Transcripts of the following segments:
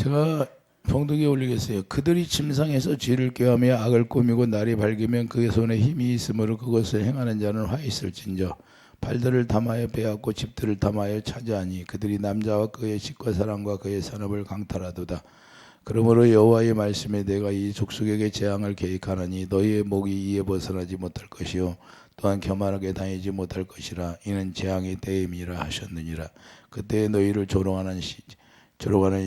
제가 봉독에 올리겠어요. 그들이 침상에서 죄를 꾀하며 악을 꾸미고 날이 밝으면 그의 손에 힘이 있으므로 그것을 행하는 자는 화 있을진저. 발들을 담하여 빼앗고 집들을 담하여 차지하니 그들이 남자와 그의 집과 사랑과 그의 산업을 강탈하도다. 그러므로 여호와의 말씀에 내가 이 족속에게 재앙을 계획하나니 너희의 목이 이에 벗어나지 못할 것이요 또한 교만하게 다니지 못할 것이라. 이는 재앙의 때임이라 하셨느니라. 그때 너희를 조롱하는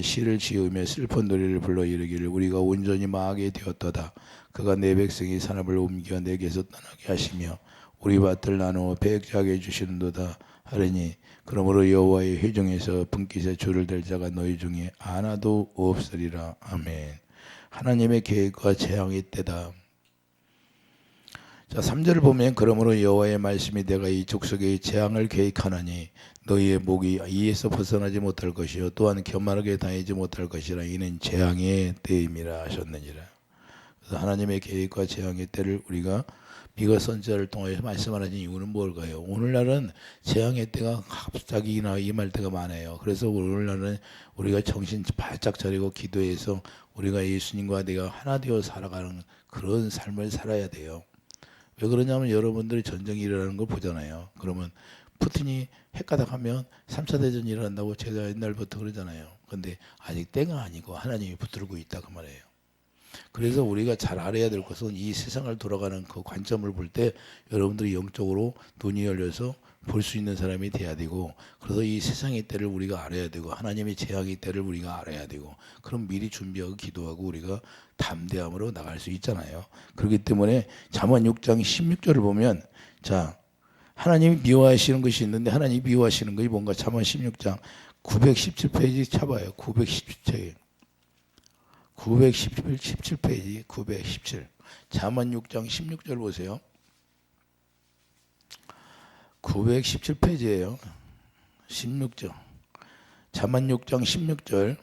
시를 지으며 슬픈 노래를 불러 이르기를 우리가 온전히 망하게 되었도다. 그가 내 백성이 산업을 옮겨 내게서 떠나게 하시며 우리 밭을 나누어 배역자게 해주시는도다 하리니 그러므로 여호와의 회중에서 분깃에 줄을 댈 자가 너희 중에 하나도 없으리라. 아멘. 하나님의 계획과 재앙의 때다. 자, 3절을 보면 그러므로 여호와의 말씀이 내가 이 족속에 재앙을 계획하나니 너희의 목이 이에서 벗어나지 못할 것이요 또한 교만하게 다니지 못할 것이라. 이는 재앙의 때임이라 하셨느니라. 그래서 하나님의 계획과 재앙의 때를 우리가 미가 선지자를 통해서 말씀하는 이유는 뭘까요? 오늘날은 재앙의 때가 갑자기 임할 때가 많아요. 그래서 오늘날은 우리가 정신 바짝 차리고 기도해서 우리가 예수님과 내가 하나 되어 살아가는 그런 삶을 살아야 돼요. 왜 그러냐면 여러분들이 전쟁이 일어나는 걸 보잖아요. 그러면 푸틴이 핵가닥하면 3차 대전이 일어난다고 제가 옛날부터 그러잖아요. 근데 아직 때가 아니고 하나님이 붙들고 있다 그 말이에요. 그래서 우리가 잘 알아야 될 것은 이 세상을 돌아가는 그 관점을 볼 때 여러분들이 영적으로 눈이 열려서 볼 수 있는 사람이 돼야 되고, 그래서 이 세상의 때를 우리가 알아야 되고 하나님의 재앙의 때를 우리가 알아야 되고, 그럼 미리 준비하고 기도하고 우리가 담대함으로 나갈 수 있잖아요. 그렇기 때문에 잠언 6장 16절을 보면, 자, 하나님이 미워하시는 것이 있는데 하나님이 미워하시는 것이 뭔가. 잠언 16장 917페이지 쳐봐요. 917페이지 917. 잠언 6장 16절 보세요. 917페이지예요. 16절. 잠언 6장 16절.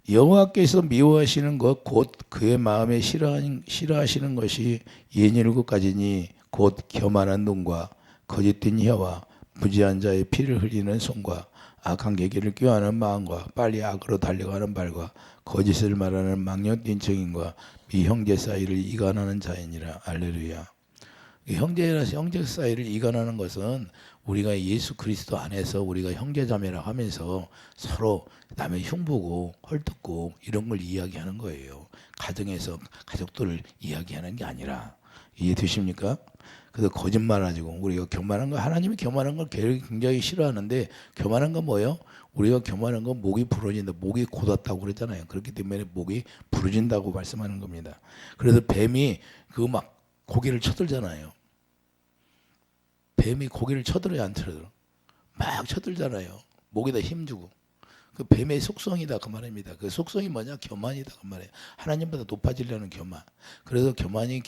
여호와께서 미워하시는 것 곧 그의 마음에 싫어하시는 것이 예닐곱 가지니 곧 교만한 눈과 거짓된 혀와 부지한 자의 피를 흘리는 손과 악한 계기를 꾀하는 마음과 빨리 악으로 달려가는 발과 거짓을 말하는 망령된 증인과 형제 사이를 이간하는 자이니라. 할렐루야. 형제 사이를 이간하는 것은 우리가 예수 그리스도 안에서 우리가 형제자매라 하면서 서로 남의 흉보고 헐뜯고 이런 걸 이야기하는 거예요. 가정에서 가족들을 이야기하는 게 아니라. 이해되십니까? 그래서 거짓말하지고 우리가 교만한 거, 하나님이 교만한 걸 굉장히 싫어하는데, 교만한 건 뭐예요? 우리가 교만한 건 목이 부러진다, 목이 곧았다고 그랬잖아요. 그렇기 때문에 목이 부러진다고 말씀하는 겁니다. 그래서 뱀이 그 막 고개를 쳐들잖아요. 뱀이 고개를 쳐들어야 안 쳐들어? 막 쳐들잖아요. 목에다 힘주고. 그 뱀의 속성이다 그 말입니다. 그 속성이 뭐냐? 교만이다 그 말이에요. 하나님보다 높아지려는 교만. 그래서 교만이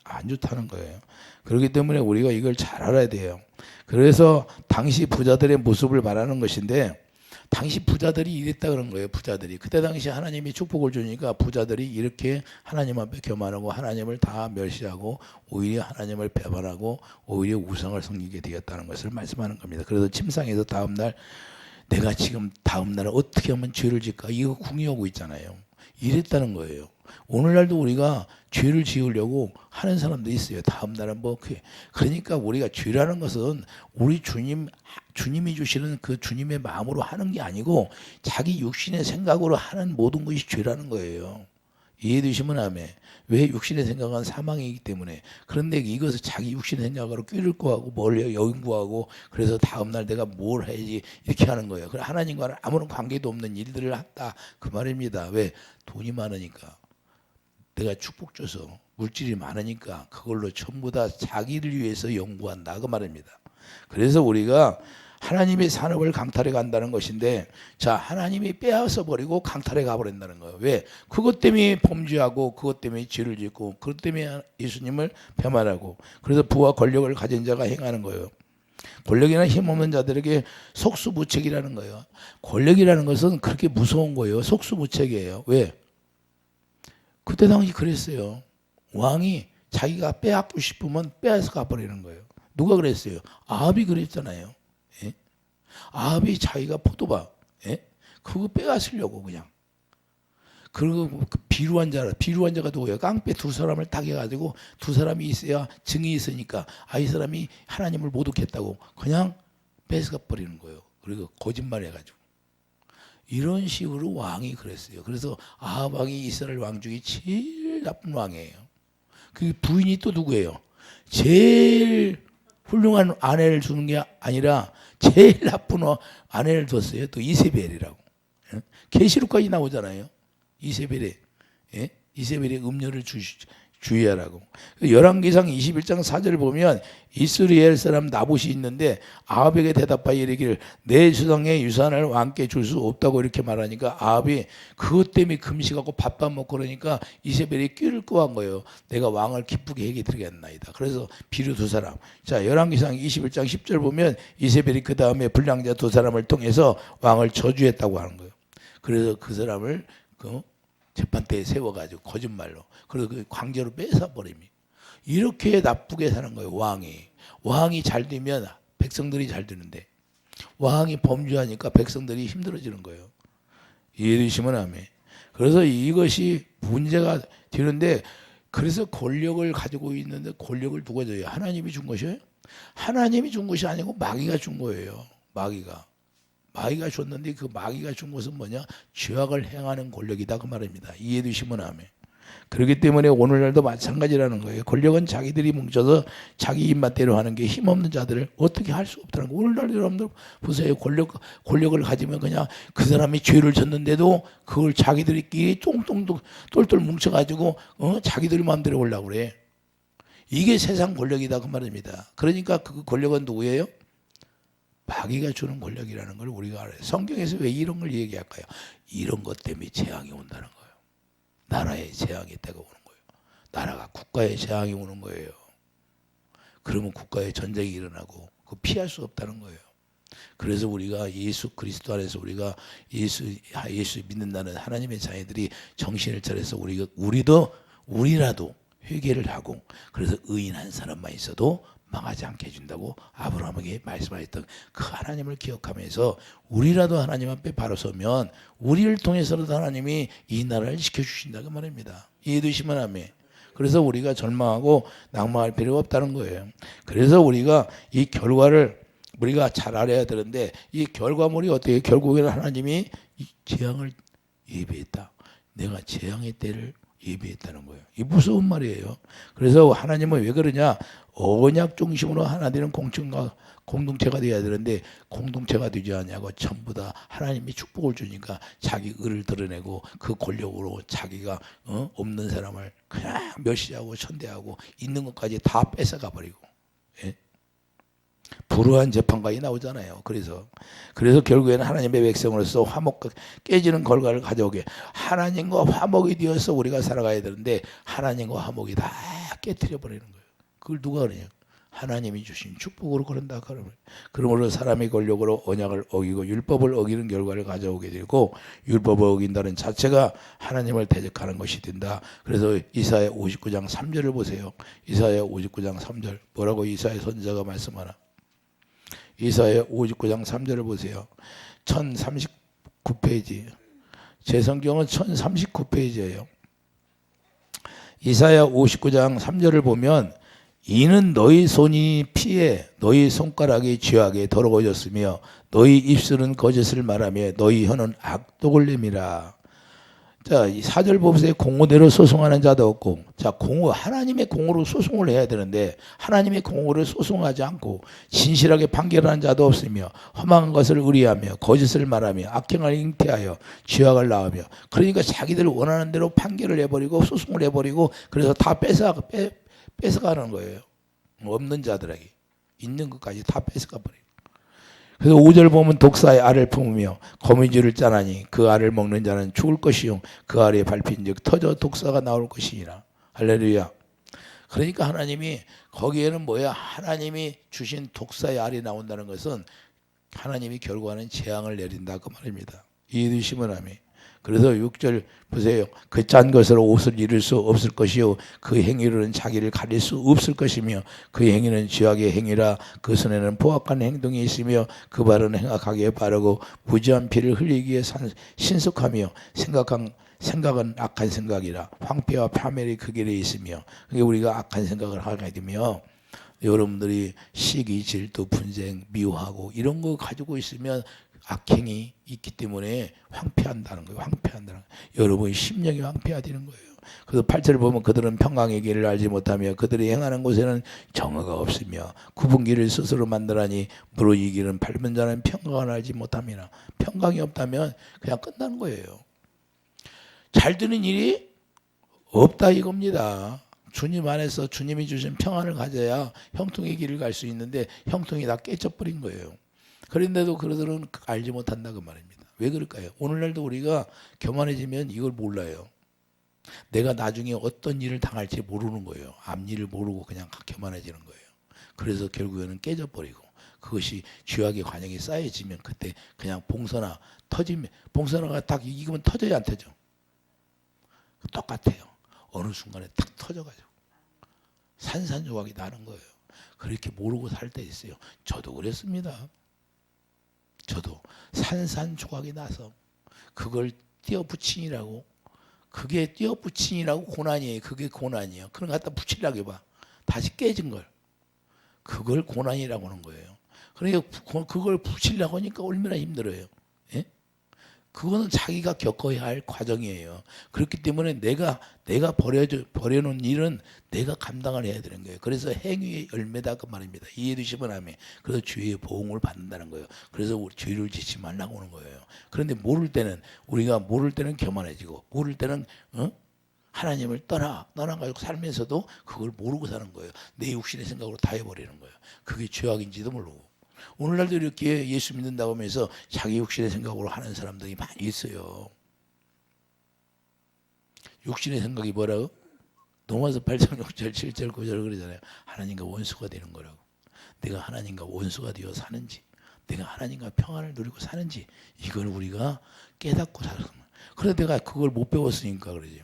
안 좋다는 거예요. 그렇기 때문에 우리가 이걸 잘 알아야 돼요. 그래서 당시 부자들의 모습을 말하는 것인데, 당시 부자들이 이랬다 그런 거예요. 부자들이 그때 당시 하나님이 축복을 주니까 부자들이 이렇게 하나님 앞에 교만하고 하나님을 다 멸시하고 오히려 하나님을 배반하고 오히려 우상을 섬기게 되었다는 것을 말씀하는 겁니다. 그래서 침상에서 다음날 내가 지금 다음날 어떻게 하면 죄를 짓까 이거 궁리하고 있잖아요. 이랬다는 거예요. 오늘날도 우리가 죄를 지으려고 하는 사람도 있어요. 다음날은 뭐 그러니까 우리가 죄라는 것은 우리 주님이 주시는 그 주님의 마음으로 하는 게 아니고 자기 육신의 생각으로 하는 모든 것이 죄라는 거예요. 이해되시면 아멘. 왜? 육신의 생각은 사망이기 때문에. 그런데 이것을 자기 육신의 생각으로 꾀를 구하고 뭘 연구하고 그래서 다음날 내가 뭘 해야지 이렇게 하는 거예요. 그래 하나님과는 아무런 관계도 없는 일들을 한다 그 말입니다. 왜? 돈이 많으니까, 내가 축복 줘서 물질이 많으니까 그걸로 전부 다 자기를 위해서 연구한다 그 말입니다. 그래서 우리가 하나님의 산업을 강탈해 간다는 것인데, 자, 하나님이 빼앗아 버리고 강탈해 가버린다는 거예요. 왜? 그것 때문에 범죄하고 그것 때문에 죄를 짓고 그것 때문에 예수님을 배반하고, 그래서 부와 권력을 가진 자가 행하는 거예요. 권력이나 힘없는 자들에게 속수무책이라는 거예요. 권력이라는 것은 그렇게 무서운 거예요. 속수무책이에요. 왜? 그때 당시 그랬어요. 왕이 자기가 빼앗고 싶으면 빼앗아 가버리는 거예요. 누가 그랬어요? 아합이 그랬잖아요. 예? 아합이 자기가 포도밭, 예? 그거 빼앗으려고 그냥 그리고 그 비루한 자가 누구예요? 깡패 두 사람을 딱 해가지고 두 사람이 있어야 증이 있으니까 이 사람이 하나님을 모독했다고 그냥 뺏어가 버리는 거예요. 그리고 거짓말 해가지고. 이런 식으로 왕이 그랬어요. 그래서 아합 왕이 이스라엘 왕 중에 제일 나쁜 왕이에요. 그 부인이 또 누구예요? 제일 훌륭한 아내를 주는 게 아니라 제일 나쁜 아내를 뒀어요. 또 이세벨이라고. 계시록까지 나오잖아요. 이세벨의 음료를 주의하라고. 열왕기상 21장 4절 보면 이스라엘 사람 나봇이 있는데 아합에게 대답하여 이르기를 내 주상의 유산을 왕께 줄 수 없다고 이렇게 말하니까 아합이 그것 때문에 금식하고 밥밥 먹고 그러니까 이세벨이 꾀를 꼬한 거예요. 내가 왕을 기쁘게 해게 드리겠나이다. 그래서 비류 두 사람. 자, 열왕기상 21장 10절 보면 이세벨이 그 다음에 불량자 두 사람을 통해서 왕을 저주했다고 하는 거예요. 그래서 그 사람을 재판대에 세워가지고 거짓말로 그래서 그 강제로 뺏어버립니다. 이렇게 나쁘게 사는 거예요. 왕이 잘 되면 백성들이 잘 되는데 왕이 범죄하니까 백성들이 힘들어지는 거예요. 이해되시면 아멘. 그래서 이것이 문제가 되는데 그래서 권력을 가지고 있는데 권력을 누가 줘요? 하나님이 준 것이에요? 하나님이 준 것이 아니고 마귀가 준 거예요. 마귀가 줬는데 그 마귀가 준 것은 뭐냐? 죄악을 행하는 권력이다 그 말입니다. 이해되시면 아멘. 그렇기 때문에 오늘날도 마찬가지라는 거예요. 권력은 자기들이 뭉쳐서 자기 입맛대로 하는 게 힘없는 자들을 어떻게 할 수 없다는 거예요. 오늘날 여러분들 보세요. 권력을 가지면 그냥 그 사람이 죄를 졌는데도 그걸 자기들끼리 똘똘 뭉쳐가지고 자기들 마음대로 하려고 그래. 이게 세상 권력이다 그 말입니다. 그러니까 그 권력은 누구예요? 마귀가 주는 권력이라는 걸 우리가 알아요. 성경에서 왜 이런 걸 얘기할까요? 이런 것 때문에 재앙이 온다는 거예요. 나라에 재앙이 때가 오는 거예요. 나라가 국가에 재앙이 오는 거예요. 그러면 국가에 전쟁이 일어나고 그거 피할 수 없다는 거예요. 그래서 우리가 예수 그리스도 안에서 우리가 예수 믿는다는 하나님의 자녀들이 정신을 차려서 우리라도 회개를 하고 그래서 의인 한 사람만 있어도 망하지 않게 해준다고 아브라함에게 말씀하셨던 그 하나님을 기억하면서 우리라도 하나님 앞에 바로 서면 우리를 통해서라도 하나님이 이 나라를 지켜주신다 그 말입니다. 이해되시면 아멘. 그래서 우리가 절망하고 낭망할 필요가 없다는 거예요. 그래서 우리가 이 결과를 우리가 잘 알아야 되는데 이 결과물이 어떻게 결국에는 하나님이 이 재앙을 예비했다. 내가 재앙의 때를 예비했다는 거예요. 이 무서운 말이에요. 그래서 하나님은 왜 그러냐? 언약 중심으로 하나 되는 공동체가 되어야 되는데 공동체가 되지 않냐고 전부 다 하나님이 축복을 주니까 자기 의를 드러내고 그 권력으로 자기가 없는 사람을 그냥 멸시하고 천대하고 있는 것까지 다 뺏어가 버리고 불우한 재판관이 나오잖아요. 그래서 결국에는 하나님의 백성으로서 화목 깨지는 결과를 가져오게 하나님과 화목이 되어서 우리가 살아가야 되는데 하나님과 화목이 다 깨트려 버리는 거예요. 그걸 누가 그러냐? 하나님이 주신 축복으로 그런다. 그러므로 사람의 권력으로 언약을 어기고 율법을 어기는 결과를 가져오게 되고 율법을 어긴다는 자체가 하나님을 대적하는 것이 된다. 그래서 이사야 59장 3절을 보세요. 이사야 59장 3절 뭐라고 이사야 선지자가 말씀하나? 이사야 59장 3절을 보세요. 1039페이지. 제 성경은 1039페이지예요. 이사야 59장 3절을 보면 이는 너희 손이 피해 너희 손가락이 죄악에 더러워졌으며 너희 입술은 거짓을 말하며 너희 혀는 악독을 내밀어. 자, 이 4절 보세요. 공의대로 소송하는 자도 없고. 자, 하나님의 공의로 소송을 해야 되는데 하나님의 공의를 소송하지 않고 진실하게 판결하는 자도 없으며 험한 것을 의뢰하며 거짓을 말하며 악행을 잉태하여 죄악을 낳으며 그러니까 자기들 원하는 대로 판결을 해버리고 소송을 해버리고 그래서 다 뺏어가는 거예요. 없는 자들에게 있는 것까지 다 뺏어가 버려요. 그래서 5절 보면 독사의 알을 품으며 거미줄을 짜나니 그 알을 먹는 자는 죽을 것이요 그 알에 밟힌즉 터져 독사가 나올 것이니라. 할렐루야. 그러니까 하나님이 거기에는 뭐야? 하나님이 주신 독사의 알이 나온다는 것은 하나님이 결과는 재앙을 내린다 그 말입니다. 이해되시면 아멘. 그래서 6절 보세요. 그 짠 것으로 옷을 이룰 수 없을 것이요 그 행위로는 자기를 가릴 수 없을 것이며 그 행위는 죄악의 행위라 그 손에는 포악한 행동이 있으며 그 발은 행악하게 바르고 무지한 피를 흘리기에 신속하며 생각은 악한 생각이라 황폐와 파멸이 그 길에 있으며, 그러니까 우리가 악한 생각을 하게 되면 여러분들이 시기, 질투, 분쟁, 미워하고 이런 거 가지고 있으면 악행이 있기 때문에 황폐한다는 거예요. 황폐한다는 거예요. 여러분의 심령이 황폐화되는 거예요. 그래서 8절을 보면 그들은 평강의 길을 알지 못하며 그들이 행하는 곳에는 정의가 없으며 굽은 길을 스스로 만들하니 무로 이 길은 밟은 자는 평강을 알지 못함이라. 평강이 없다면 그냥 끝나는 거예요. 잘 되는 일이 없다 이겁니다. 주님 안에서 주님이 주신 평안을 가져야 형통의 길을 갈 수 있는데 형통이 다 깨져버린 거예요. 그런데도 그들은 알지 못한다 그 말입니다. 왜 그럴까요? 오늘날도 우리가 교만해지면 이걸 몰라요. 내가 나중에 어떤 일을 당할지 모르는 거예요. 앞일을 모르고 그냥 교만해지는 거예요. 그래서 결국에는 깨져버리고 그것이 죄악의 관역이 쌓여지면 그때 그냥 봉선화 터지면, 봉선화가 딱 익으면 터져야 안 터져? 똑같아요. 어느 순간에 탁 터져가지고 산산조각이 나는 거예요. 그렇게 모르고 살 때 있어요. 저도 그랬습니다. 저도 산산조각이 나서 그걸 띄어붙이니라고, 그게 띄어붙이니라고 고난이에요. 그게 고난이에요. 그걸 갖다 붙이려고 해봐. 다시 깨진 걸. 그걸 고난이라고 하는 거예요. 그러니까 그걸 붙이려고 하니까 얼마나 힘들어요. 예? 그거는 자기가 겪어야 할 과정이에요. 그렇기 때문에 내가 버려놓은 일은 내가 감당을 해야 되는 거예요. 그래서 행위의 열매다 그 말입니다. 이해되시면 아멘. 그래서 주의 보응을 받는다는 거예요. 그래서 우리 죄를 짓지 말라고 하는 거예요. 그런데 우리가 모를 때는 교만해지고 모를 때는 하나님을 떠나가지고 살면서도 그걸 모르고 사는 거예요. 내 육신의 생각으로 다 해버리는 거예요. 그게 죄악인지도 모르고. 오늘날도 이렇게 예수 믿는다고 하면서 자기 육신의 생각으로 하는 사람들이 많이 있어요. 육신의 생각이 뭐라고? 로마서 8장 6절 7절 9절 그러잖아요. 하나님과 원수가 되는 거라고. 내가 하나님과 원수가 되어 사는지, 내가 하나님과 평안을 누리고 사는지, 이걸 우리가 깨닫고 살아서. 그래서 내가 그걸 못 배웠으니까 그러지.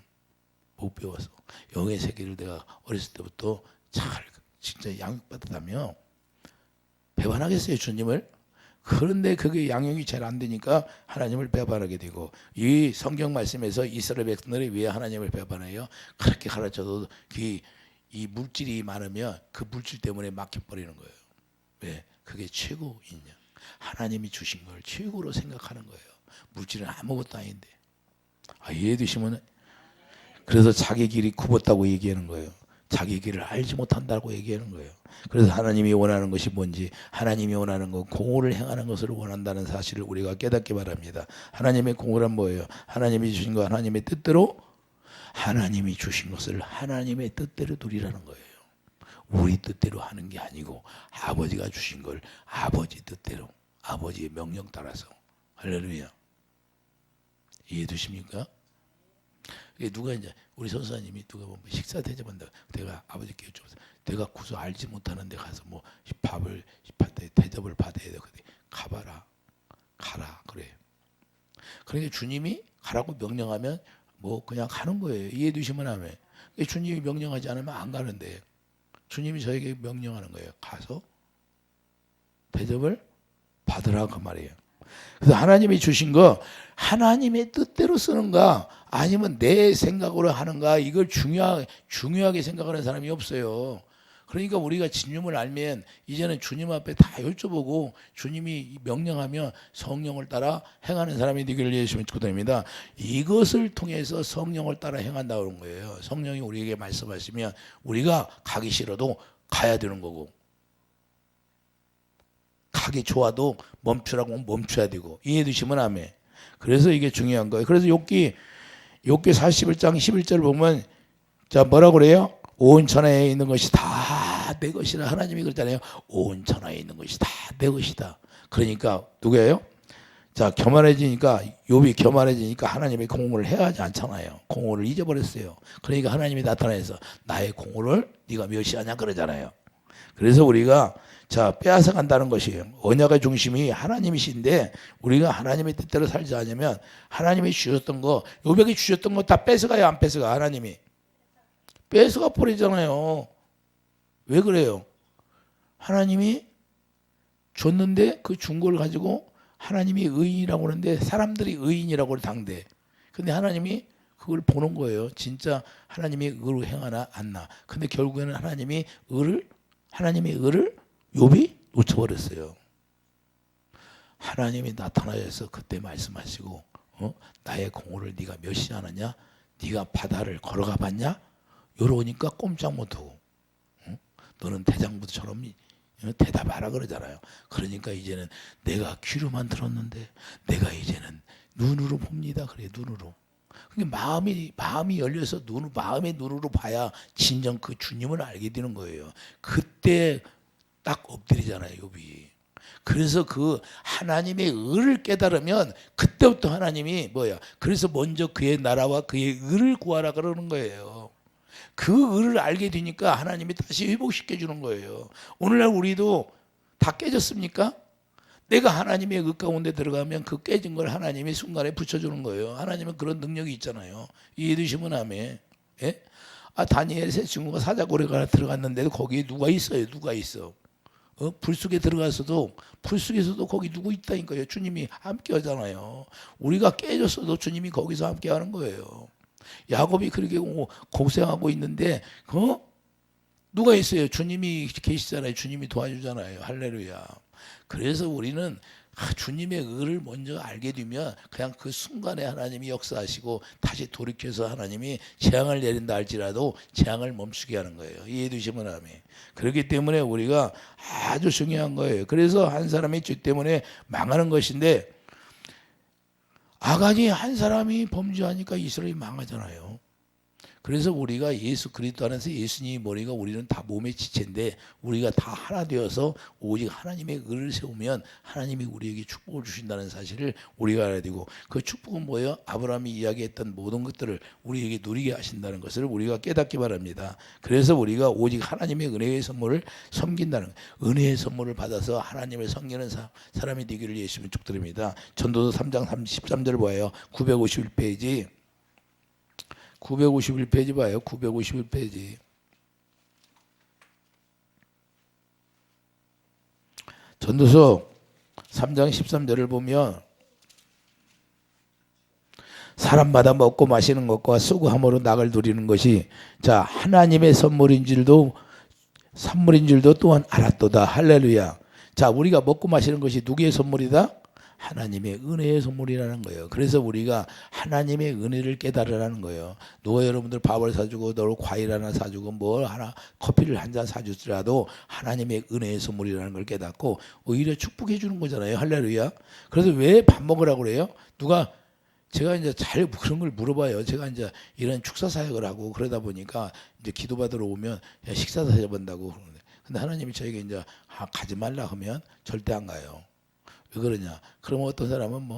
못 배워서. 영의 세계를 내가 어렸을 때부터 잘 진짜 양육받았다며 배반하겠어요, 주님을? 그런데 그게 양육이 잘 안 되니까 하나님을 배반하게 되고, 이 성경 말씀에서 이스라엘 백성들이 왜 하나님을 배반해요? 그렇게 가르쳐도 이 물질이 많으면 그 물질 때문에 막혀버리는 거예요. 왜? 그게 최고이냐? 하나님이 주신 걸 최고로 생각하는 거예요. 물질은 아무것도 아닌데. 이해되시면, 그래서 자기 길이 굽었다고 얘기하는 거예요. 자기 길을 알지 못한다고 얘기하는 거예요. 그래서 하나님이 원하는 것이 뭔지, 하나님이 원하는 것, 공의를 행하는 것을 원한다는 사실을 우리가 깨닫기 바랍니다. 하나님의 공의란 뭐예요? 하나님이 주신 거 하나님의 뜻대로, 하나님이 주신 것을 하나님의 뜻대로 누리라는 거예요. 우리 뜻대로 하는 게 아니고 아버지가 주신 걸 아버지 뜻대로, 아버지의 명령 따라서. 할렐루야. 이해되십니까? 누가 이제 우리 선사님이 누가 보면 식사 대접한다. 내가 아버지께 여쭤봤어. 내가 구서 알지 못하는 데 가서 뭐 밥을 대접을 받아야 돼. 근데 가라 그래. 그러니까 주님이 가라고 명령하면 뭐 그냥 가는 거예요. 이해되시면 하면. 주님이 명령하지 않으면 안 가는데, 주님이 저에게 명령하는 거예요. 가서 대접을 받으라 그 말이에요. 그래서 하나님이 주신 거 하나님의 뜻대로 쓰는가 아니면 내 생각으로 하는가, 이걸 중요하게 생각하는 사람이 없어요. 그러니까 우리가 주님을 알면 이제는 주님 앞에 다 여쭤보고 주님이 명령하면 성령을 따라 행하는 사람이 되기를 예수님의 축원합니다. 이것을 통해서 성령을 따라 행한다고 그런 거예요. 성령이 우리에게 말씀하시면 우리가 가기 싫어도 가야 되는 거고, 가기 좋아도 멈추라고 하면 멈춰야 되고. 이해되시면 아멘. 그래서 이게 중요한 거예요. 그래서 욥기 41장 11절 보면 자 뭐라고 그래요? 온 천하에 있는 것이 다 내 것이라. 하나님이 그랬잖아요. 온 천하에 있는 것이 다 내 것이다. 그러니까 누구예요? 자 교만해지니까, 욥이 교만해지니까 하나님의 공로를 해하지 않잖아요. 공로를 잊어버렸어요. 그러니까 하나님이 나타나서 나의 공로를 네가 멸시하냐 그러잖아요. 그래서 우리가 자 빼앗아 간다는 것이에요. 언약의 중심이 하나님이신데 우리가 하나님의 뜻대로 살지 않으면 하나님이 주셨던 거, 욥에게 주셨던 거 다 뺏어가요, 안 뺏어가? 하나님이 뺏어가 버리잖아요. 왜 그래요? 하나님이 줬는데 그 준 걸 가지고 하나님이 의인이라고 하는데 사람들이 의인이라고 당대. 근데 하나님이 그걸 보는 거예요. 진짜 하나님이 의로 행하나 안나. 근데 결국에는 하나님의 의를 욥이 놓쳐버렸어요. 하나님이 나타나셔서 그때 말씀하시고 나의 공로를 네가 멸시하느냐? 네가 바다를 걸어가 봤냐? 이러니까 꼼짝 못하고 너는 대장부처럼 대답하라 그러잖아요. 그러니까 이제는 내가 귀로만 들었는데 내가 이제는 눈으로 봅니다. 그래 눈으로. 그게 마음이 열려서 마음의 눈으로 봐야 진정 그 주님을 알게 되는 거예요. 그때 딱 엎드리잖아요, 욥이. 그래서 그 하나님의 의를 깨달으면 그때부터 하나님이 뭐야? 그래서 먼저 그의 나라와 그의 의를 구하라 그러는 거예요. 그 의를 알게 되니까 하나님이 다시 회복시켜 주는 거예요. 오늘날 우리도 다 깨졌습니까? 내가 하나님의 의 가운데 들어가면 그 깨진 걸 하나님이 순간에 붙여주는 거예요. 하나님은 그런 능력이 있잖아요. 이해되시면 아멘. 예? 다니엘 세 친구가 사자고래가 들어갔는데도 거기에 누가 있어요? 누가 있어? 불 속에 들어가서도 불 속에서도 거기 누구 있다니까요. 주님이 함께 하잖아요. 우리가 깨졌어도 주님이 거기서 함께 하는 거예요. 야곱이 그렇게 고생하고 있는데 누가 있어요? 주님이 계시잖아요. 주님이 도와주잖아요. 할렐루야. 그래서 우리는 주님의 의를 먼저 알게 되면 그냥 그 순간에 하나님이 역사하시고 다시 돌이켜서 하나님이 재앙을 내린다 할지라도 재앙을 멈추게 하는 거예요. 이해되시면 아멘. 그렇기 때문에 우리가 아주 중요한 거예요. 그래서 한 사람의 죄 때문에 망하는 것인데 아간이 한 사람이 범죄하니까 이스라엘이 망하잖아요. 그래서 우리가 예수 그리스도 안에서 예수님이 머리가 우리는 다 몸의 지체인데 우리가 다 하나 되어서 오직 하나님의 의를 세우면 하나님이 우리에게 축복을 주신다는 사실을 우리가 알아야 되고 그 축복은 뭐예요? 아브라함이 이야기했던 모든 것들을 우리에게 누리게 하신다는 것을 우리가 깨닫기 바랍니다. 그래서 우리가 오직 하나님의 은혜의 선물을 섬긴다는 은혜의 선물을 받아서 하나님을 섬기는 사람이 되기를 예수님 축드립니다. 전도서 3장 13절 봐요. 951페이지 951페이지 봐요. 951페이지. 전도서 3장 13절을 보면 사람마다 먹고 마시는 것과 수고함으로 낙을 누리는 것이 자 하나님의 선물인 줄도 또한 알았도다. 할렐루야. 자 우리가 먹고 마시는 것이 누구의 선물이다? 하나님의 은혜의 선물이라는 거예요. 그래서 우리가 하나님의 은혜를 깨달으라는 거예요. 누가 여러분들 밥을 사주고 너 과일 하나 사주고 뭘 하나 커피를 한 잔 사주더라도 하나님의 은혜의 선물이라는 걸 깨닫고 오히려 축복해 주는 거잖아요. 할렐루야. 그래서 왜 밥 먹으라고 그래요? 제가 이제 잘 그런 걸 물어봐요. 제가 이제 이런 축사 사역을 하고 그러다 보니까 이제 기도받으러 오면 식사 사줘본다고 그러는데 근데 하나님이 저에게 이제 가지 말라 하면 절대 안 가요. 왜 그러냐? 그러면 어떤 사람은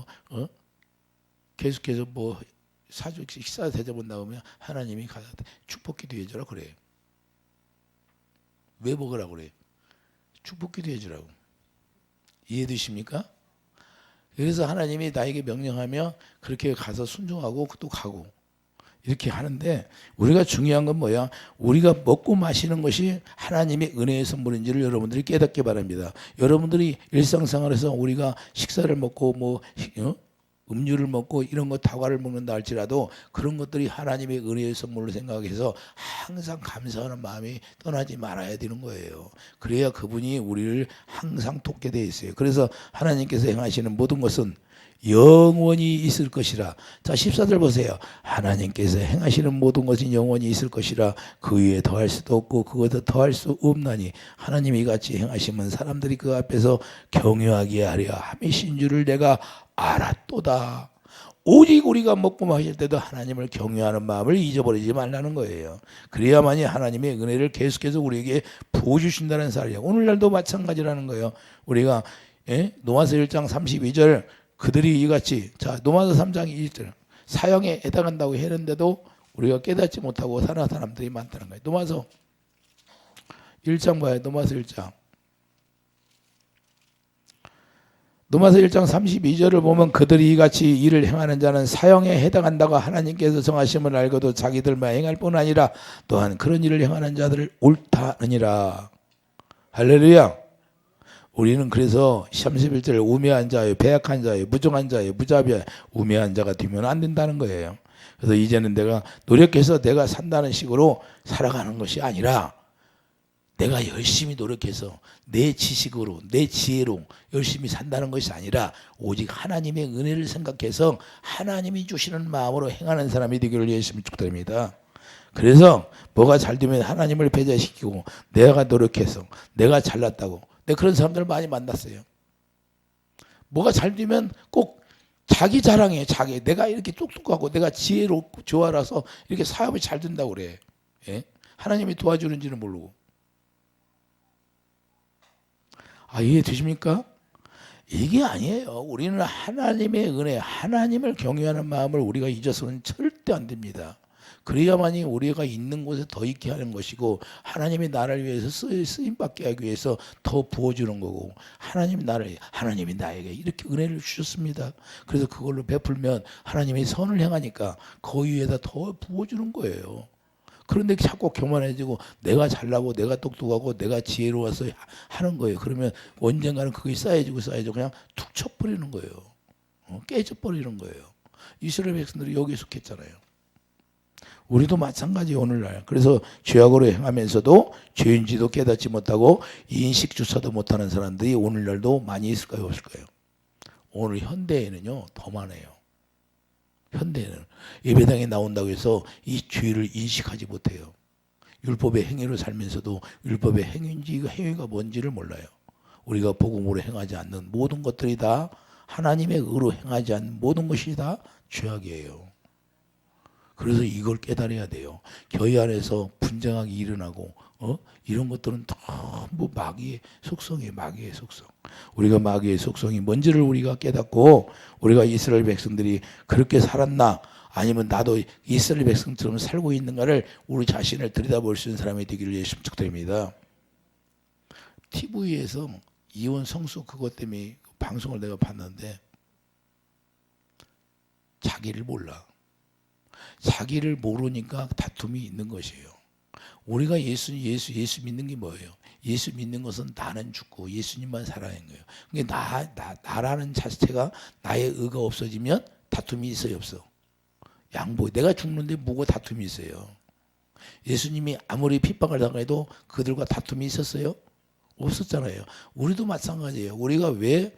계속해서 식사 대접한다고 하면 하나님이 가서 축복기도 해주라 그래요. 왜 먹으라고 그래요? 축복기도 해주라고. 이해되십니까? 그래서 하나님이 나에게 명령하며 그렇게 가서 순종하고 또 가고 이렇게 하는데 우리가 중요한 건 뭐야? 우리가 먹고 마시는 것이 하나님의 은혜의 선물인지를 여러분들이 깨닫기 바랍니다. 여러분들이 일상생활에서 우리가 식사를 먹고 음료를 먹고 이런 거 다과를 먹는다 할지라도 그런 것들이 하나님의 은혜의 선물로 생각해서 항상 감사하는 마음이 떠나지 말아야 되는 거예요. 그래야 그분이 우리를 항상 돕게 돼 있어요. 그래서 하나님께서 행하시는 모든 것은 영원히 있을 것이라. 자 14절 보세요. 하나님께서 행하시는 모든 것이 영원히 있을 것이라 그 위에 더할 수도 없고 그것도 더할 수 없나니 하나님이 이같이 행하시면 사람들이 그 앞에서 경외하게 하려 함이신 줄을 내가 알았도다. 오직 우리가 먹고 마실 때도 하나님을 경외하는 마음을 잊어버리지 말라는 거예요. 그래야만이 하나님의 은혜를 계속해서 우리에게 부어주신다는 사실이에요. 오늘날도 마찬가지라는 거예요. 우리가 노마서 1장 32절 그들이 이같이 자 노마서 3장 20절 사형에 해당한다고 했는데도 우리가 깨닫지 못하고 사는 사람들이 많다는 거예요. 노마서 1장 봐요. 노마서 1장 32절을 보면 그들이 이같이 일을 행하는 자는 사형에 해당한다고 하나님께서 정하심을 알고도 자기들만 행할 뿐 아니라 또한 그런 일을 행하는 자들을 옳다 하느니라. 할렐루야. 우리는 그래서 31절 우매한 자요, 배약한 자요, 무정한 자요, 무자비하여 우매한 자가 되면 안 된다는 거예요. 그래서 이제는 내가 노력해서 내가 산다는 식으로 살아가는 것이 아니라 내가 열심히 노력해서 내 지식으로 내 지혜로 열심히 산다는 것이 아니라 오직 하나님의 은혜를 생각해서 하나님이 주시는 마음으로 행하는 사람이 되기를 예수님 축복드립니다. 그래서 뭐가 잘 되면 하나님을 배제시키고 내가 노력해서 내가 잘났다고 내가 그런 사람들 많이 만났어요. 뭐가 잘 되면 꼭 자기 자랑해. 자기 내가 이렇게 똑똑하고 내가 지혜롭고 좋아라서 이렇게 사업이 잘 된다고 그래. 예? 하나님이 도와주는지는 모르고. 이해되십니까? 이게 아니에요. 우리는 하나님의 은혜, 하나님을 경외하는 마음을 우리가 잊어서는 절대 안 됩니다. 그래야만이 우리가 있는 곳에 더 있게 하는 것이고 하나님이 나를 위해서 쓰임받게 하기 위해서 더 부어주는 거고 하나님이 나에게 이렇게 은혜를 주셨습니다. 그래서 그걸로 베풀면 하나님이 선을 행하니까 그 위에다 더 부어주는 거예요. 그런데 자꾸 교만해지고 내가 잘나고 내가 똑똑하고 내가 지혜로워서 하는 거예요. 그러면 언젠가는 그게 쌓여지고 그냥 툭 쳐버리는 거예요. 깨져버리는 거예요. 이스라엘 백성들이 여기에 속했잖아요. 우리도 마찬가지 오늘날. 그래서 죄악으로 행하면서도 죄인지도 깨닫지 못하고 인식조차도 못하는 사람들이 오늘날도 많이 있을까요 없을까요? 오늘 현대에는요 더 많아요. 현대는 예배당에 나온다고 해서 이 죄를 인식하지 못해요. 율법의 행위로 살면서도 율법의 행위가 뭔지를 몰라요. 우리가 복음으로 행하지 않는 모든 것들이 다 하나님의 의로 행하지 않는 모든 것이 다 죄악이에요. 그래서 이걸 깨달아야 돼요. 교회 안에서 분쟁하기 일어나고 이런 것들은 전부 마귀의 속성이에요. 마귀의 속성. 우리가 마귀의 속성이 뭔지를 우리가 깨닫고 우리가 이스라엘 백성들이 그렇게 살았나 아니면 나도 이스라엘 백성처럼 살고 있는가를 우리 자신을 들여다볼 수 있는 사람이 되기를 예수 축복드립니다. TV에서 이혼 성수 그것 때문에 방송을 내가 봤는데 자기를 몰라. 자기를 모르니까 다툼이 있는 것이에요. 우리가 예수 믿는 게 뭐예요? 예수 믿는 것은 나는 죽고 예수님만 살아가는 거예요. 그러니까 나라는 자체가 나의 의가 없어지면 다툼이 있어요, 없어? 양보. 내가 죽는데 뭐고 다툼이 있어요? 예수님이 아무리 핍박을 당해도 그들과 다툼이 있었어요? 없었잖아요. 우리도 마찬가지예요. 우리가 왜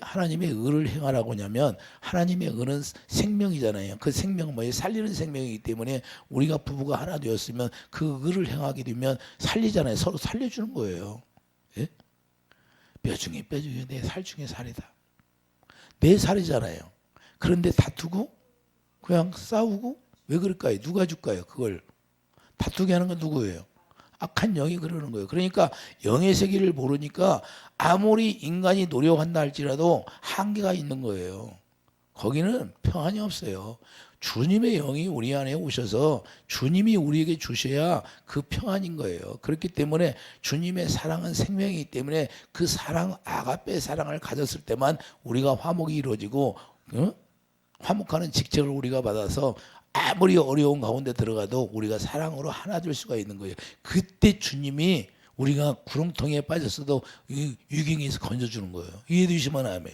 하나님의 의를 행하라고 하냐면 하나님의 의는 생명이잖아요. 그 생명은 뭐예요? 살리는 생명이기 때문에 우리가 부부가 하나 되었으면 그 의를 행하게 되면 살리잖아요. 서로 살려주는 거예요. 예? 뼈 중에 뼈 중에 내 살 중에 살이다. 내 살이잖아요. 그런데 다투고 그냥 싸우고 왜 그럴까요? 누가 줄까요? 그걸 다투게 하는 건 누구예요? 악한 영이 그러는 거예요. 그러니까 영의 세계를 모르니까 아무리 인간이 노력한다 할지라도 한계가 있는 거예요. 거기는 평안이 없어요. 주님의 영이 우리 안에 오셔서 주님이 우리에게 주셔야 그 평안인 거예요. 그렇기 때문에 주님의 사랑은 생명이기 때문에 그 사랑, 아가페 사랑을 가졌을 때만 우리가 화목이 이루어지고 화목하는 직책을 우리가 받아서 아무리 어려운 가운데 들어가도 우리가 사랑으로 하나 될 수가 있는 거예요. 그때 주님이 우리가 구렁텅이에 빠졌어도 유경에서 건져주는 거예요. 이해되시면 아멘.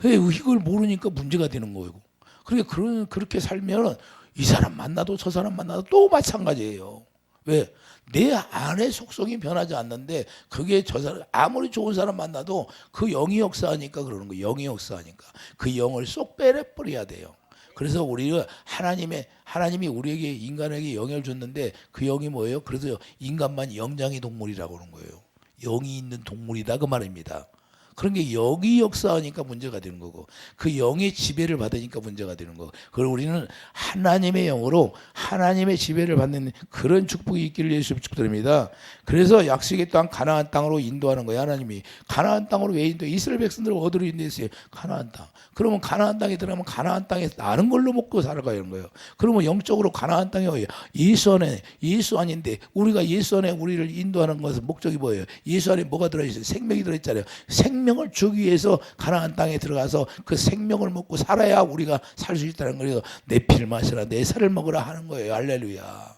이걸 모르니까 문제가 되는 거예요. 그러니까 그렇게 살면 이 사람 만나도 저 사람 만나도 또 마찬가지예요. 왜? 내 안의 속성이 변하지 않는데 그게 저 사람 아무리 좋은 사람 만나도 그 영이 역사하니까 그러는 거예요. 영이 역사하니까 그 영을 쏙 빼내버려야 돼요. 그래서 우리가 하나님이 우리에게 인간에게 영을 줬는데 그 영이 뭐예요? 그래서 인간만 영장의 동물이라고 하는 거예요. 영이 있는 동물이다 그 말입니다. 그런 게 영이 역사하니까 문제가 되는 거고 그 영의 지배를 받으니까 문제가 되는 거고 그리고 우리는 하나님의 영으로 하나님의 지배를 받는 그런 축복이 있기를 예수 축복드립니다. 그래서 약속의 땅 가나안 땅으로 인도하는 거예요. 하나님이 가나안 땅으로 왜 인도해? 이스라엘 백성들을 어디로 인도했어요? 가나안 땅. 그러면 가나안 땅에 들어가면 가나안 땅에서 나는 걸로 먹고 살아가는 거예요. 그러면 영적으로 가나안 땅이 뭐예요? 예수 아닌데 우리가 예수 안에 우리를 인도하는 것은 목적이 뭐예요? 예수 안에 뭐가 들어있어요? 생명이 들어있잖아요. 생명을 주기 위해서 가나안 땅에 들어가서 그 생명을 먹고 살아야 우리가 살 수 있다는 거예요. 내 피를 마시라 내 살을 먹으라 하는 거예요. 할렐루야.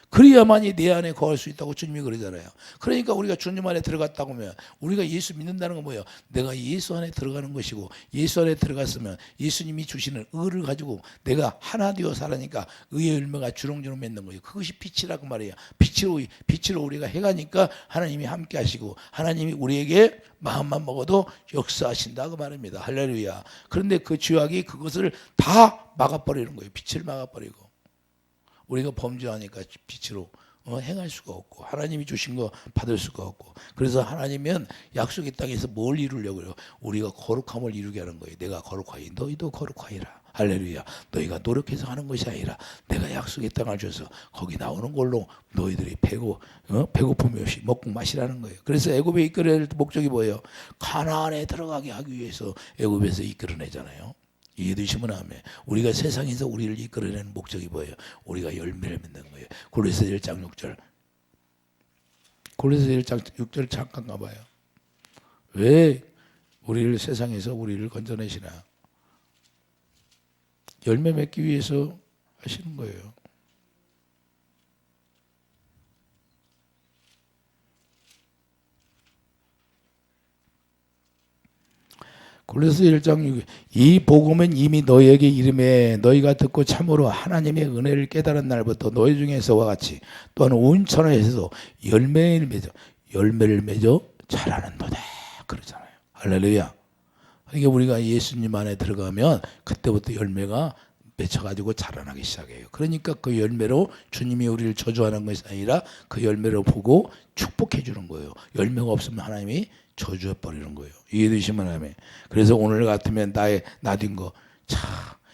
그래야만이 내 안에 거할 수 있다고 주님이 그러잖아요. 그러니까 우리가 주님 안에 들어갔다고 하면 우리가 예수 믿는다는 건 뭐예요? 내가 예수 안에 들어가는 것이고, 예수 안에 들어갔으면 예수님이 주시는 의를 가지고 내가 하나 되어 살아니까 의의 열매가 주렁주렁 맺는 거예요. 그것이 빛이라고 말이에요. 빛으로 우리가 해가니까 하나님이 함께 하시고 하나님이 우리에게 마음만 먹어도 역사하신다고 말입니다. 할렐루야. 그런데 그 죄악이 그것을 다 막아버리는 거예요. 빛을 막아버리고. 우리가 범죄하니까 빛으로 행할 수가 없고 하나님이 주신 거 받을 수가 없고, 그래서 하나님은 약속의 땅에서 뭘 이루려고 해요? 우리가 거룩함을 이루게 하는 거예요. 내가 거룩하니 너희도 거룩하리라. 할렐루야. 너희가 노력해서 하는 것이 아니라 내가 약속의 땅을 줘서 거기 나오는 걸로 너희들이 배고픔이 없이 먹고 마시라는 거예요. 그래서 애굽에 이끌어낼 목적이 뭐예요? 가나안에 들어가게 하기 위해서 애굽에서 이끌어내잖아요. 이해되시면 아멘. 우리가 세상에서 우리를 이끌어내는 목적이 뭐예요? 우리가 열매를 맺는 거예요. 골로새 1장 6절. 골로새 1장 6절 잠깐 가봐요. 왜 우리를 세상에서 우리를 건져내시나? 열매 맺기 위해서 하시는 거예요. 골로새 1장 6절. 이 복음은 이미 너희에게 이름에 너희가 듣고 참으로 하나님의 은혜를 깨달은 날부터 너희 중에서와 같이 또한 온 천하에서 열매를 맺어 자라는도다 그러잖아요. 할렐루야. 그러니까 우리가 예수님 안에 들어가면 그때부터 열매가 맺혀가지고 자라나기 시작해요. 그러니까 그 열매로 주님이 우리를 저주하는 것이 아니라 그 열매를 보고 축복해 주는 거예요. 열매가 없으면 하나님이 저주해 버리는 거예요. 이해되시면 하면. 그래서 오늘 같으면 나의 나딘 거,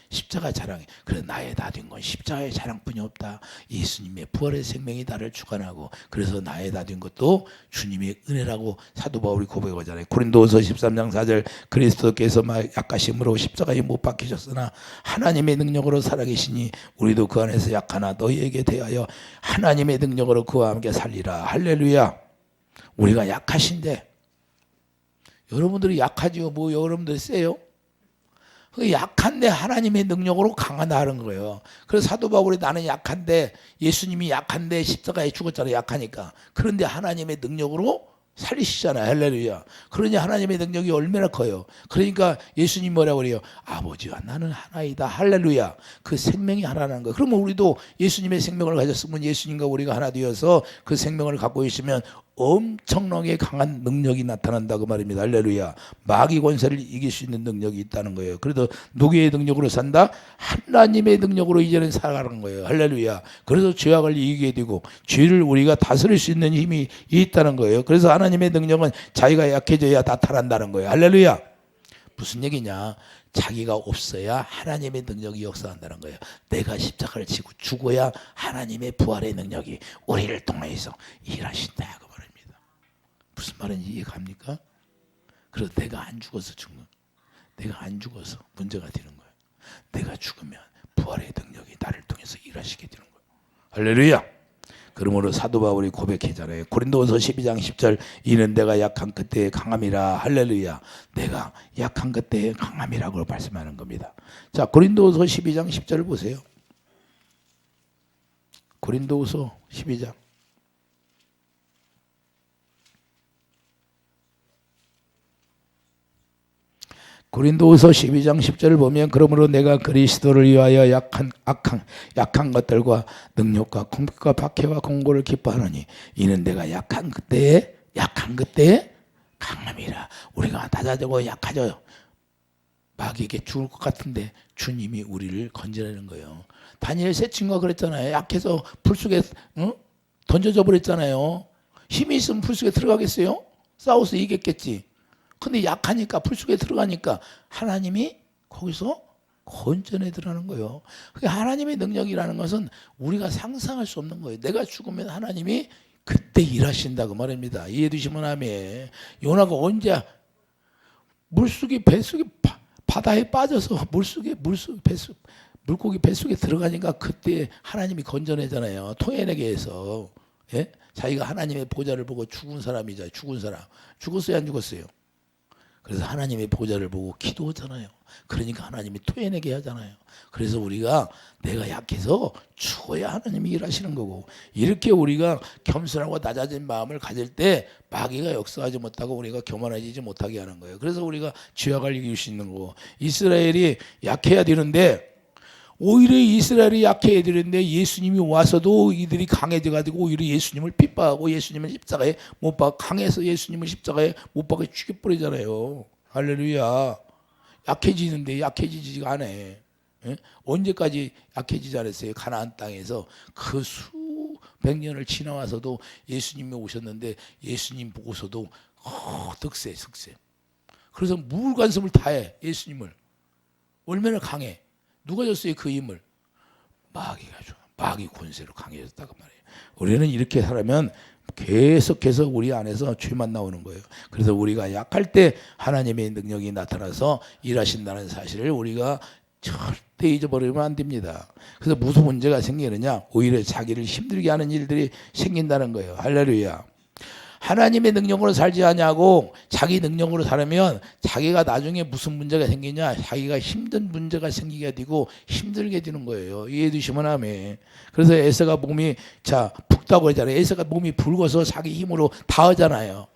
십자가 자랑해. 그래 나의 나딘 건 십자가의 자랑뿐이 없다. 예수님의 부활의 생명이 나를 주관하고, 그래서 나의 나딘 것도 주님의 은혜라고 사도 바울이 고백하잖아요. 고린도후서 13장 4절. 그리스도께서 약하심으로 십자가에 못 박히셨으나 하나님의 능력으로 살아계시니 우리도 그 안에서 약하나 너희에게 대하여 하나님의 능력으로 그와 함께 살리라. 할렐루야. 우리가 약하신데 여러분들이 약하지요? 뭐 여러분들 세요? 약한데 하나님의 능력으로 강하다는 거예요. 그래서 사도 바울이 나는 약한데, 예수님이 약한데 십자가에 죽었잖아요. 약하니까. 그런데 하나님의 능력으로 살리시잖아요. 할렐루야. 그러니 하나님의 능력이 얼마나 커요. 그러니까 예수님 뭐라고 그래요? 아버지와 나는 하나이다. 할렐루야. 그 생명이 하나라는 거예요. 그러면 우리도 예수님의 생명을 가졌으면 예수님과 우리가 하나 되어서 그 생명을 갖고 있으면 엄청나게 강한 능력이 나타난다 그 말입니다. 할렐루야. 마귀 권세를 이길 수 있는 능력이 있다는 거예요. 그래도 누구의 능력으로 산다? 하나님의 능력으로 이제는 살아가는 거예요. 할렐루야. 그래서 죄악을 이기게 되고 죄를 우리가 다스릴 수 있는 힘이 있다는 거예요. 그래서 하나님의 능력은 자기가 약해져야 나타난다는 거예요. 할렐루야. 무슨 얘기냐? 자기가 없어야 하나님의 능력이 역사한다는 거예요. 내가 십자가를 지고 죽어야 하나님의 부활의 능력이 우리를 통해서 일하신다 그 말입니다. 무슨 말인지 이해갑니까? 그래서 내가 안 죽어서 죽는, 내가 안 죽어서 문제가 되는 거예요. 내가 죽으면 부활의 능력이 나를 통해서 일하시게 되는 거예요. 할렐루야. 그러므로 사도 바울이 고백했잖아요. 고린도후서 12장 10절. 이는 내가 약한 그때의 강함이라. 할렐루야. 내가 약한 그때의 강함이라고 말씀하는 겁니다. 자, 고린도후서 12장 10절 보세요. 고린도후서 12장. 고린도후서 12장 10절을 보면 그러므로 내가 그리스도를 위하여 약한 것들과 능력과 공격과 박해와 공고를 기뻐하노니 이는 내가 약한 그때에 강함이라. 우리가 낮아지고 약하죠. 마귀에게 죽을 것 같은데 주님이 우리를 건져내는 거예요. 다니엘 세 친구가 그랬잖아요. 약해서 풀 속에 던져져 버렸잖아요. 힘이 있으면 풀 속에 들어가겠어요? 싸워서 이겼겠지. 근데 약하니까 풀 속에 들어가니까 하나님이 거기서 건져내더라는 거예요. 하나님의 능력이라는 것은 우리가 상상할 수 없는 거예요. 내가 죽으면 하나님이 그때 일하신다고 말입니다. 이해되시면 아멘. 요나가 언제 물속에 뱃속에 바다에 빠져서 물고기 뱃속에 들어가니까 그때 하나님이 건져내잖아요. 토해내게 해서. 예? 자기가 하나님의 보좌를 보고 죽은 사람이죠. 죽은 사람. 죽었어요 안 죽었어요? 그래서 하나님의 보좌를 보고 기도하잖아요. 그러니까 하나님이 토해내게 하잖아요. 그래서 우리가 내가 약해서 죽어야 하나님이 일하시는 거고, 이렇게 우리가 겸손하고 낮아진 마음을 가질 때 마귀가 역사하지 못하고 우리가 교만해지지 못하게 하는 거예요. 그래서 우리가 죄악을 이길 수 있는 거고, 이스라엘이 약해야 되는데 오히려 이스라엘이 약해야 되는데 예수님이 와서도 이들이 강해져가지고 오히려 예수님을 핍박하고 예수님을 십자가에 못 박아, 강해서 예수님을 십자가에 못 박아 죽여버리잖아요. 할렐루야. 약해지는데 약해지지가 않아. 예? 언제까지 약해지지 않았어요? 가나안 땅에서 그 수백 년을 지나와서도 예수님이 오셨는데 예수님 보고서도 득세. 그래서 무관심을 다해. 예수님을 얼마나 강해. 누가 줬어요 그 힘을? 마귀가 줘. 마귀 권세로 강해졌다고 말이에요. 우리는 이렇게 살면 계속해서 우리 안에서 죄만 나오는 거예요. 그래서 우리가 약할 때 하나님의 능력이 나타나서 일하신다는 사실을 우리가 절대 잊어버리면 안 됩니다. 그래서 무슨 문제가 생기느냐? 오히려 자기를 힘들게 하는 일들이 생긴다는 거예요. 할렐루야. 하나님의 능력으로 살지 않냐고 자기 능력으로 살면 자기가 나중에 무슨 문제가 생기냐, 자기가 힘든 문제가 생기게 되고 힘들게 되는 거예요. 이해해 주시면 아멘. 그래서 에서가 몸이 붓다고 하잖아요. 에서가 몸이 붉어서 자기 힘으로 다 하잖아요.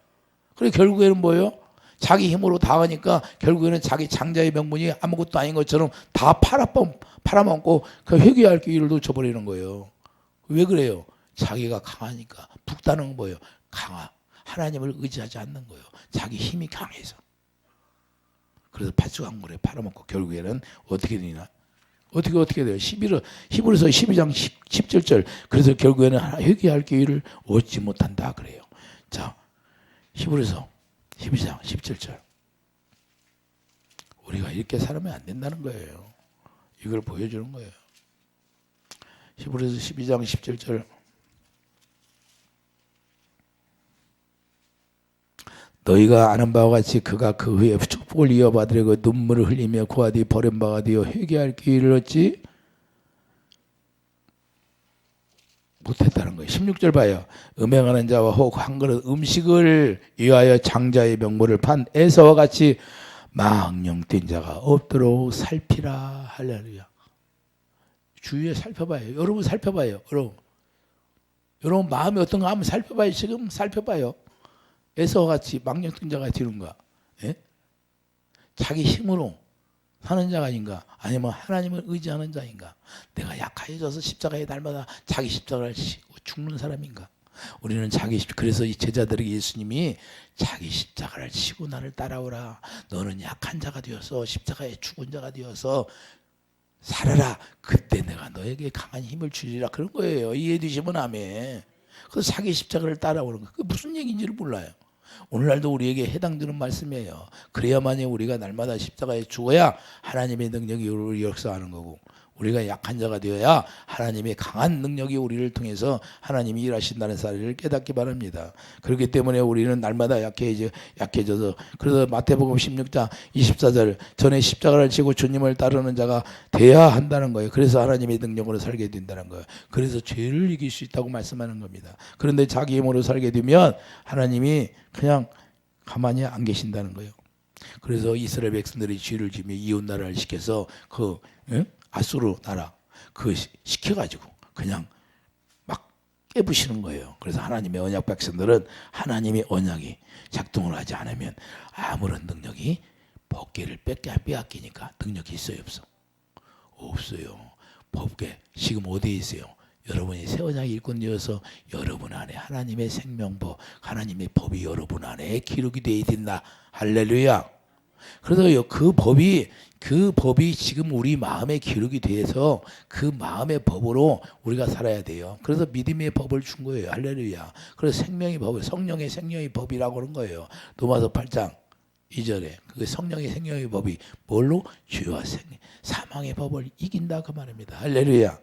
그래 결국에는 뭐예요? 자기 힘으로 다 하니까 결국에는 자기 장자의 명분이 아무것도 아닌 것처럼 다 팔아먹고 그 회개할 기회를 놓쳐버리는 거예요. 왜 그래요? 자기가 강하니까. 붓다는 건 뭐예요? 하나님을 의지하지 않는 거예요. 자기 힘이 강해서. 그래서 팥죽한물에 팔아먹고 결국에는 어떻게 되냐? 어떻게 돼요? 히브리서 12장 17절. 그래서 결국에는 회개할 기회를 얻지 못한다 그래요. 자, 히브리서 12장 17절. 우리가 이렇게 살면 안 된다는 거예요. 이걸 보여주는 거예요. 히브리서 12장 17절. 너희가 아는 바와 같이 그가 그 후에 축복을 이어받으려고 눈물을 흘리며 고아디 버림바가 되어 회개할 기회를 얻지 못했다는 거예요. 16절 봐요. 음행하는 자와 혹 한 그릇 음식을 위하여 장자의 명물을 판 에서와 같이 망령된 자가 없도록 살피라. 할렐루야. 주위에 살펴봐요. 여러분 살펴봐요. 여러분 마음이 어떤가 한번 살펴봐요. 지금 살펴봐요. 에서와 같이 망령된 자가 되는가? 예? 자기 힘으로 사는 자가 아닌가? 아니면 하나님을 의지하는 자인가? 내가 약해져서 십자가에 날마다 자기 십자가를 지고 죽는 사람인가? 우리는 그래서 이 제자들에게 예수님이 자기 십자가를 지고 나를 따라오라. 너는 약한 자가 되어서 십자가에 죽은 자가 되어서 살아라. 그때 내가 너에게 강한 힘을 주리라. 그런 거예요. 이해해 주시면 아멘. 그래서 자기 십자가를 따라오는 거. 그게 무슨 얘기인지를 몰라요. 오늘날도 우리에게 해당되는 말씀이에요. 그래야만이 우리가 날마다 십자가에 죽어야 하나님의 능력이 우리를 역사하는 거고, 우리가 약한 자가 되어야 하나님의 강한 능력이 우리를 통해서 하나님이 일하신다는 사실을 깨닫기 바랍니다. 그렇기 때문에 우리는 날마다 약해져서 그래서 마태복음 16장 24절 전에 십자가를 지고 주님을 따르는 자가 돼야 한다는 거예요. 그래서 하나님의 능력으로 살게 된다는 거예요. 그래서 죄를 이길 수 있다고 말씀하는 겁니다. 그런데 자기 힘으로 살게 되면 하나님이 그냥 가만히 안 계신다는 거예요. 그래서 이스라엘 백성들이 죄를 지며 이웃 나라를 시켜서 아수르 나라 시켜가지고 그냥 막 깨부시는 거예요. 그래서 하나님의 언약 백성들은 하나님의 언약이 작동을 하지 않으면 아무런 능력이 법궤를 빼앗기니까 능력이 있어요, 없어? 없어요. 법궤 지금 어디에 있어요? 여러분이 새 언약 일꾼되어서 여러분 안에 하나님의 생명법, 하나님의 법이 여러분 안에 기록이 되어야 된다. 할렐루야. 그래서 그 법이 지금 우리 마음에 기록이 돼서 그 마음의 법으로 우리가 살아야 돼요. 그래서 믿음의 법을 준 거예요. 할렐루야. 그래서 생명의 법을 성령의 생명의 법이라고 하는 거예요. 로마서 8장 2절에 그 성령의 생명의 법이 뭘로? 죄와 사망의 법을 이긴다 그 말입니다. 할렐루야.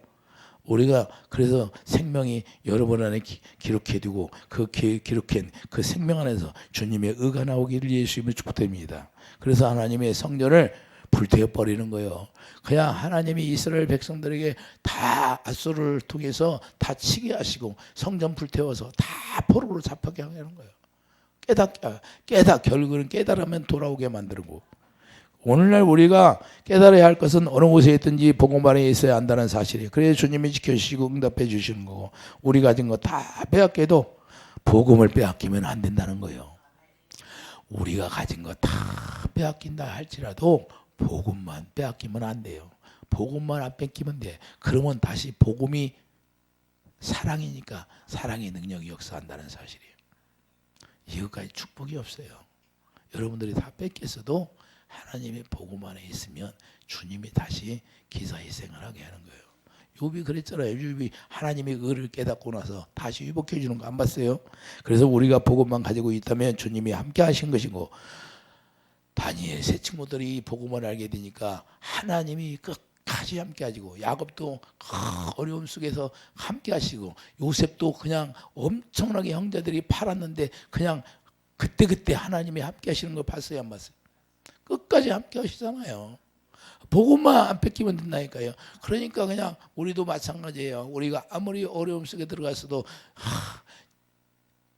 우리가 그래서 생명이 여러분 안에 기록해두고 그 기록한 그 생명 안에서 주님의 의가 나오기를 예수님의 축복됩니다. 그래서 하나님의 성전을 불태워 버리는 거예요. 그냥 하나님이 이스라엘 백성들에게 다 아수르를 통해서 다 치게 하시고 성전 불태워서 다 포로로 잡히게 하는 거예요. 결국은 깨달으면 돌아오게 만들고, 오늘날 우리가 깨달아야 할 것은 어느 곳에 있든지 복음 안에 있어야 한다는 사실이에요. 그래서 주님이 지켜주시고 응답해 주시는 거고, 우리 가진 거 다 빼앗겨도 복음을 빼앗기면 안 된다는 거예요. 우리가 가진 거 다 빼앗긴다 할지라도 복음만 빼앗기면 안 돼요. 복음만 안 뺏기면 돼. 그러면 다시 복음이 사랑이니까 사랑의 능력이 역사한다는 사실이에요. 이것까지 축복이 없어요. 여러분들이 다 뺏겼어도 하나님의 복음 안에 있으면 주님이 다시 기사회생을 하게 하는 거예요. 욥이 그랬잖아요. 욥이 하나님의 의를 깨닫고 나서 다시 회복해 주는 거 안 봤어요? 그래서 우리가 복음만 가지고 있다면 주님이 함께 하신 것이고, 다니엘 세 친구들이 복음을 알게 되니까 하나님이 끝까지 함께 하시고, 야곱도 어려움 속에서 함께 하시고, 요셉도 그냥 엄청나게 형제들이 팔았는데 그냥 그때 하나님이 함께 하시는 걸 봤어요, 안 봤어요? 끝까지 함께 하시잖아요. 복음만 안 뺏기면 된다니까요. 그러니까 그냥 우리도 마찬가지예요. 우리가 아무리 어려움 속에 들어갔어도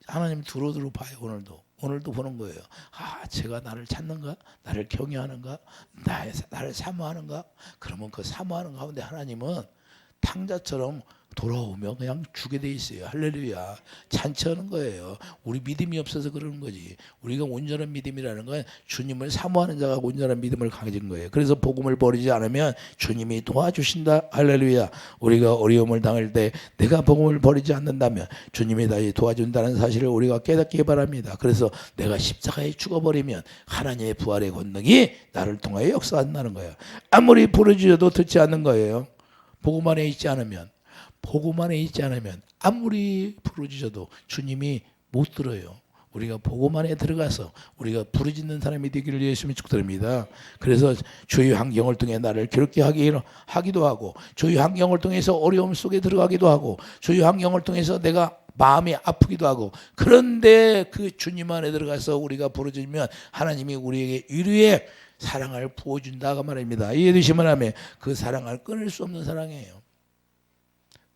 하나님 두루두루 봐요. 오늘도 보는 거예요. 제가 나를 찾는가? 나를 경외하는가? 나를 사모하는가? 그러면 그 사모하는 가운데 하나님은 탕자처럼 돌아오면 그냥 주게 돼 있어요. 할렐루야. 잔치하는 거예요. 우리 믿음이 없어서 그러는 거지. 우리가 온전한 믿음이라는 건 주님을 사모하는 자가 온전한 믿음을 가진 거예요. 그래서 복음을 버리지 않으면 주님이 도와주신다. 할렐루야. 우리가 어려움을 당할 때 내가 복음을 버리지 않는다면 주님이 다시 도와준다는 사실을 우리가 깨닫기 바랍니다. 그래서 내가 십자가에 죽어버리면 하나님의 부활의 권능이 나를 통하여 역사한다는 거예요. 아무리 부르짖어도 듣지 않는 거예요. 복음 안에 있지 않으면 아무리 부르짖어도 주님이 못 들어요. 우리가 복음 안에 들어가서 우리가 부르짖는 사람이 되기를 예수님이 축복드립니다. 그래서 주의 환경을 통해 나를 괴롭게 하기도 하고, 주의 환경을 통해서 어려움 속에 들어가기도 하고, 주의 환경을 통해서 내가 마음이 아프기도 하고, 그런데 그 주님 안에 들어가서 우리가 부르짖으면 하나님이 우리에게 위로의 사랑을 부어준다고 말입니다. 이해되시면 하면 그 사랑을 끊을 수 없는 사랑이에요.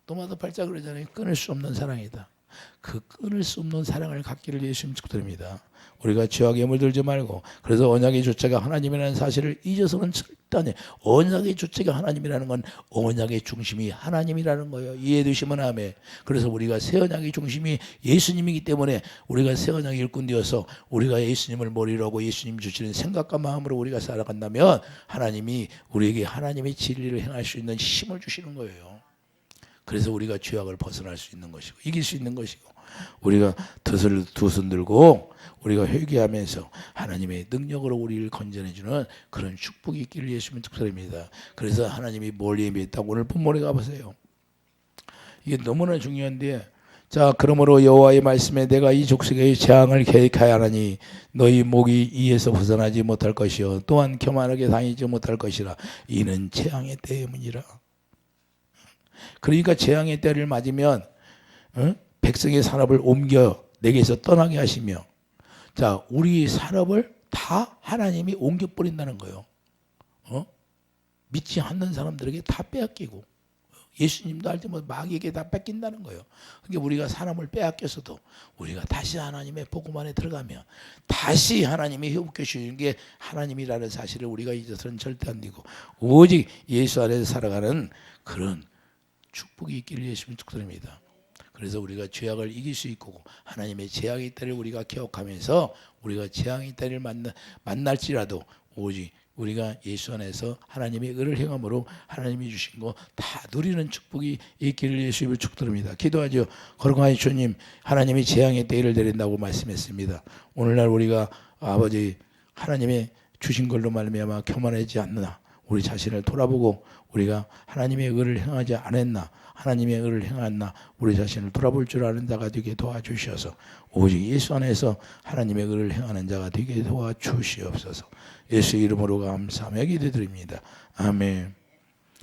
도마도 팔자 그러잖아요. 끊을 수 없는 사랑이다. 그 끊을 수 없는 사랑을 갖기를 예수님 축복드립니다. 우리가 죄악에 물들지 말고, 그래서 언약의 주체가 하나님이라는 사실을 잊어서는 절대 언약의 주체가 하나님이라는 건 언약의 중심이 하나님이라는 거예요. 이해되시면 하면. 그래서 우리가 새 언약의 중심이 예수님이기 때문에 우리가 새 언약의 일꾼 되어서 우리가 예수님을 머리로 하고 예수님 주시는 생각과 마음으로 우리가 살아간다면 하나님이 우리에게 하나님의 진리를 행할 수 있는 힘을 주시는 거예요. 그래서 우리가 죄악을 벗어날 수 있는 것이고 이길 수 있는 것이고, 우리가 두 손 들고 우리가 회개하면서 하나님의 능력으로 우리를 건져내주는 그런 축복이 있기를 예수님은 축복드립니다. 그래서 하나님이 뭘 예비했다고 오늘 본문에 가보세요. 이게 너무나 중요한데, 자, 그러므로 여호와의 말씀에 내가 이 족속의 재앙을 계획하여 하나니 너희 목이 이에서 벗어나지 못할 것이요 또한 교만하게 다니지 못할 것이라. 이는 재앙의 때문이라. 그러니까 재앙의 때를 맞으면 백성의 산업을 옮겨 내게서 떠나게 하시며, 자, 우리 산업을 다 하나님이 옮겨버린다는 거예요. 믿지 않는 사람들에게 다 빼앗기고, 예수님도 알지 못 마귀에게 다 뺏긴다는 거예요. 그러니까 우리가 사람을 빼앗겼어도 우리가 다시 하나님의 복음 안에 들어가면 다시 하나님이 회복해 주시는 게 하나님이라는 사실을 우리가 잊어서는 절대 안 되고, 오직 예수 안에서 살아가는 그런 축복이 있기를 예수님 축복드립니다. 그래서 우리가 죄악을 이길 수 있고 하나님의 재앙의 때를 우리가 기억하면서 우리가 재앙의 때를 만날지라도 오직 우리가 예수 안에서 하나님의 의를 행함으로 하나님이 주신 거 다 누리는 축복이 있기를 예수님을 축복드립니다. 기도하죠. 거룩하신 주님, 하나님이 재앙의 때를 내린다고 말씀했습니다. 오늘날 우리가 아버지 하나님의 주신 걸로 말미암아 교만하지 않느나 우리 자신을 돌아보고 우리가 하나님의 의를 행하지 않았나, 하나님의 의를 행했나, 우리 자신을 돌아볼 줄 아는 자가 되게 도와주셔서 오직 예수 안에서 하나님의 의를 행하는 자가 되게 도와주시옵소서. 예수 이름으로 감사하며 기도드립니다. 아멘.